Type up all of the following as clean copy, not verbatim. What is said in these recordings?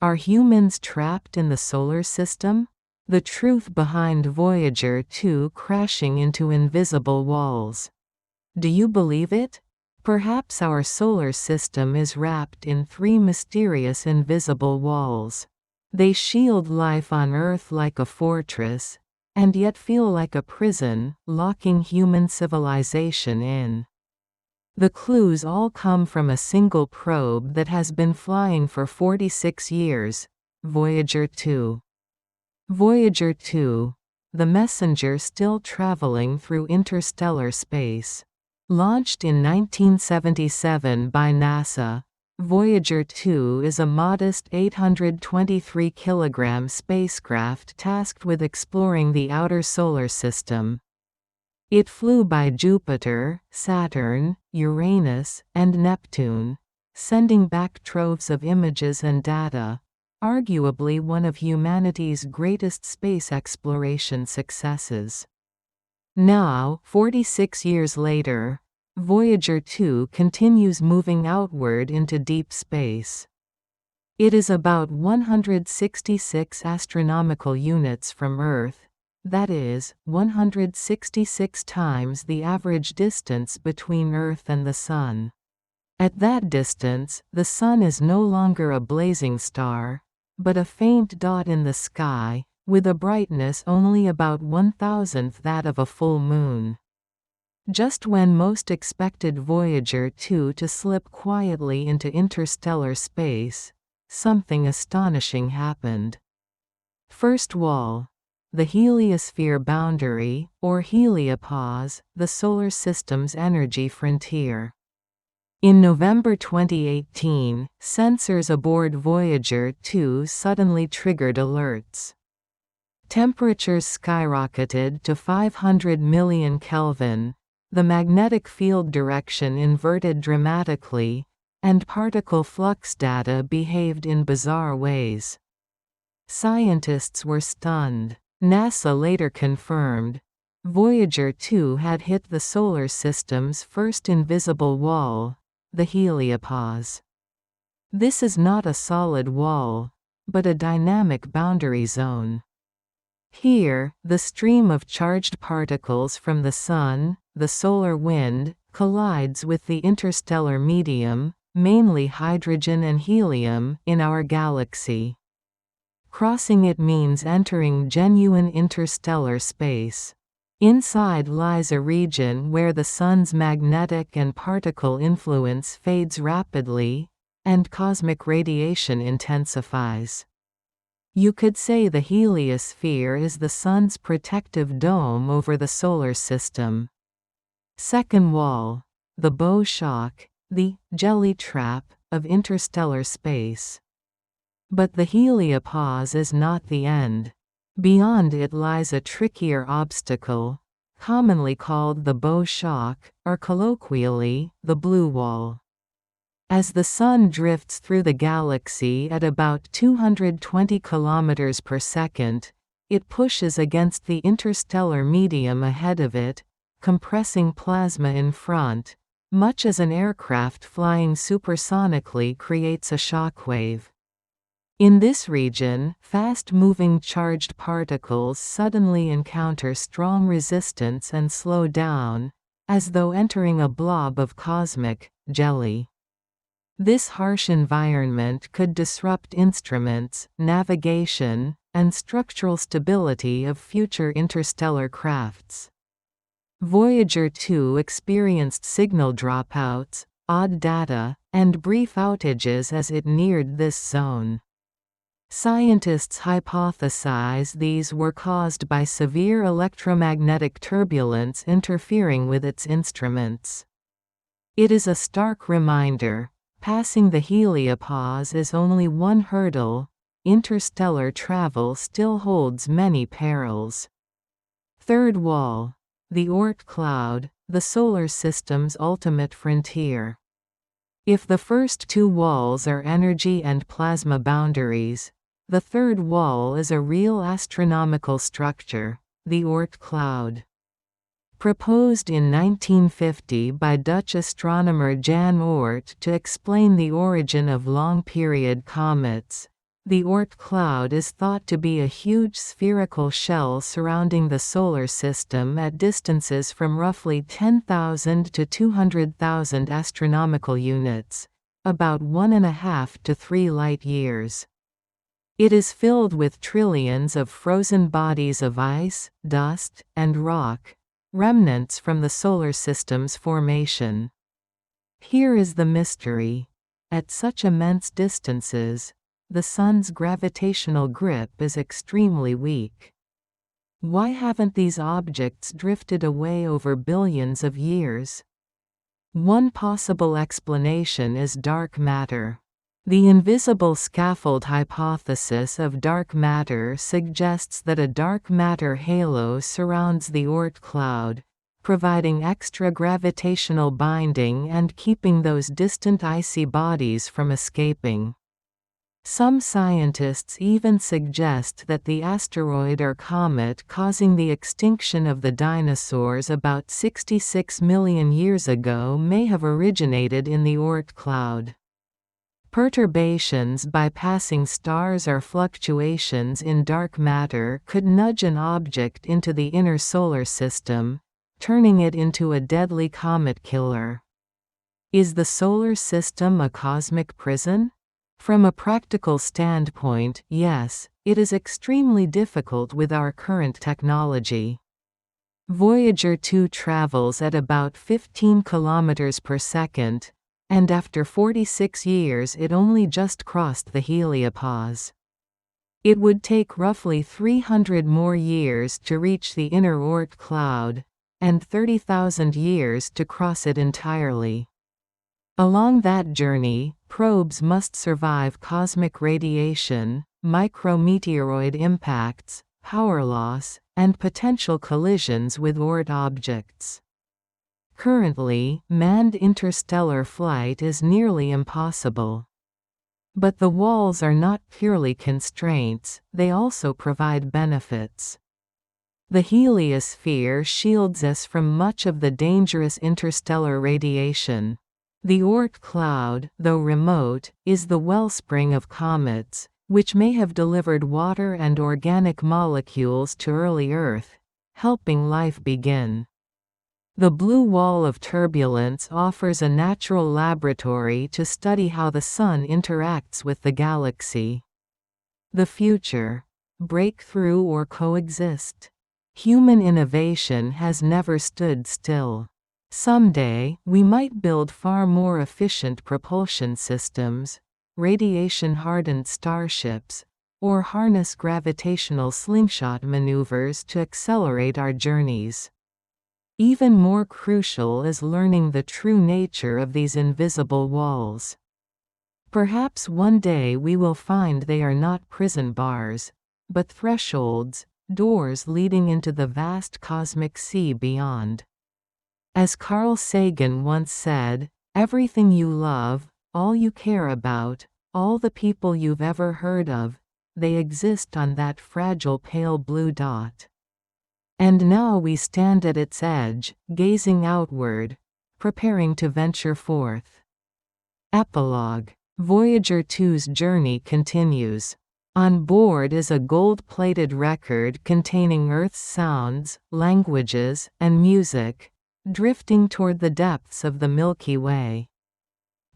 Are humans trapped in the solar system? The truth behind Voyager 2 crashing into invisible walls. Do you believe it? Perhaps our solar system is wrapped in 3 mysterious invisible walls. They shield life on Earth like a fortress, and yet feel like a prison, locking human civilization in. The clues all come from a single probe that has been flying for 46 years, Voyager 2. Voyager 2, the messenger still traveling through interstellar space. Launched in 1977 by NASA, Voyager 2 is a modest 823 kilogram spacecraft tasked with exploring the outer solar system. It flew by Jupiter, Saturn, Uranus, and Neptune, sending back troves of images and data, arguably one of humanity's greatest space exploration successes. Now, 46 years later, Voyager 2 continues moving outward into deep space. It is about 166 astronomical units from Earth, that is, 166 times the average distance between Earth and the Sun. At that distance, the Sun is no longer a blazing star, but a faint dot in the sky, with a brightness only about 1,000th that of a full moon. Just when most expected Voyager 2 to slip quietly into interstellar space, something astonishing happened. First wall. The heliosphere boundary, or heliopause, the solar system's energy frontier. In November 2018, sensors aboard Voyager 2 suddenly triggered alerts. Temperatures skyrocketed to 500 million Kelvin, the magnetic field direction inverted dramatically, and particle flux data behaved in bizarre ways. Scientists were stunned. NASA later confirmed, Voyager 2 had hit the solar system's first invisible wall, the heliopause. This is not a solid wall, but a dynamic boundary zone. Here, the stream of charged particles from the Sun, the solar wind, collides with the interstellar medium, mainly hydrogen and helium, in our galaxy. Crossing it means entering genuine interstellar space. Inside lies a region where the Sun's magnetic and particle influence fades rapidly, and cosmic radiation intensifies. You could say the heliosphere is the Sun's protective dome over the solar system. Second wall. The bow shock, the jelly trap, of interstellar space. But the heliopause is not the end. Beyond it lies a trickier obstacle, commonly called the bow shock, or colloquially, the blue wall. As the Sun drifts through the galaxy at about 220 km per second, it pushes against the interstellar medium ahead of it, compressing plasma in front, much as an aircraft flying supersonically creates a shockwave. In this region, fast-moving charged particles suddenly encounter strong resistance and slow down, as though entering a blob of cosmic jelly. This harsh environment could disrupt instruments, navigation, and structural stability of future interstellar crafts. Voyager 2 experienced signal dropouts, odd data, and brief outages as it neared this zone. Scientists hypothesize these were caused by severe electromagnetic turbulence interfering with its instruments. It is a stark reminder, passing the heliopause is only one hurdle, interstellar travel still holds many perils. Third wall. The Oort Cloud, the solar system's ultimate frontier. If the first two walls are energy and plasma boundaries, the third wall is a real astronomical structure, the Oort Cloud. Proposed in 1950 by Dutch astronomer Jan Oort to explain the origin of long-period comets, The Oort Cloud is thought to be a huge spherical shell surrounding the Solar System at distances from roughly 10,000 to 200,000 astronomical units, about 1.5 to 3 light-years. It is filled with trillions of frozen bodies of ice, dust, and rock, remnants from the Solar System's formation. Here is the mystery. At such immense distances, the Sun's gravitational grip is extremely weak. Why haven't these objects drifted away over billions of years? One possible explanation is dark matter. The invisible scaffold hypothesis of dark matter suggests that a dark matter halo surrounds the Oort cloud, providing extra gravitational binding and keeping those distant icy bodies from escaping. Some scientists even suggest that the asteroid or comet causing the extinction of the dinosaurs about 66 million years ago may have originated in the Oort cloud. Perturbations by passing stars or fluctuations in dark matter could nudge an object into the inner solar system, turning it into a deadly comet killer. Is the solar system a cosmic prison? From a practical standpoint, yes, it is extremely difficult with our current technology. Voyager 2 travels at about 15 kilometers per second, and after 46 years it only just crossed the heliopause. It would take roughly 300 more years to reach the inner Oort cloud, and 30,000 years to cross it entirely. Along that journey, probes must survive cosmic radiation, micrometeoroid impacts, power loss, and potential collisions with Oort objects. Currently, manned interstellar flight is nearly impossible. But the walls are not purely constraints, they also provide benefits. The heliosphere shields us from much of the dangerous interstellar radiation. The Oort cloud, though remote, is the wellspring of comets, which may have delivered water and organic molecules to early Earth, helping life begin. The blue wall of turbulence offers a natural laboratory to study how the Sun interacts with the galaxy. The future. Breakthrough or coexist. Human innovation has never stood still. Someday, we might build far more efficient propulsion systems, radiation-hardened starships, or harness gravitational slingshot maneuvers to accelerate our journeys. Even more crucial is learning the true nature of these invisible walls. Perhaps one day we will find they are not prison bars, but thresholds, doors leading into the vast cosmic sea beyond. As Carl Sagan once said, everything you love, all you care about, all the people you've ever heard of, they exist on that fragile pale blue dot. And now we stand at its edge, gazing outward, preparing to venture forth. Epilogue. Voyager 2's journey continues. On board is a gold-plated record containing Earth's sounds, languages, and music, drifting toward the depths of the Milky Way.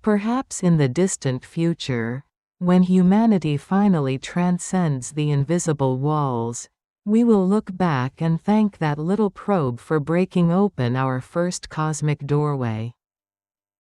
Perhaps in the distant future, when humanity finally transcends the invisible walls, we will look back and thank that little probe for breaking open our first cosmic doorway.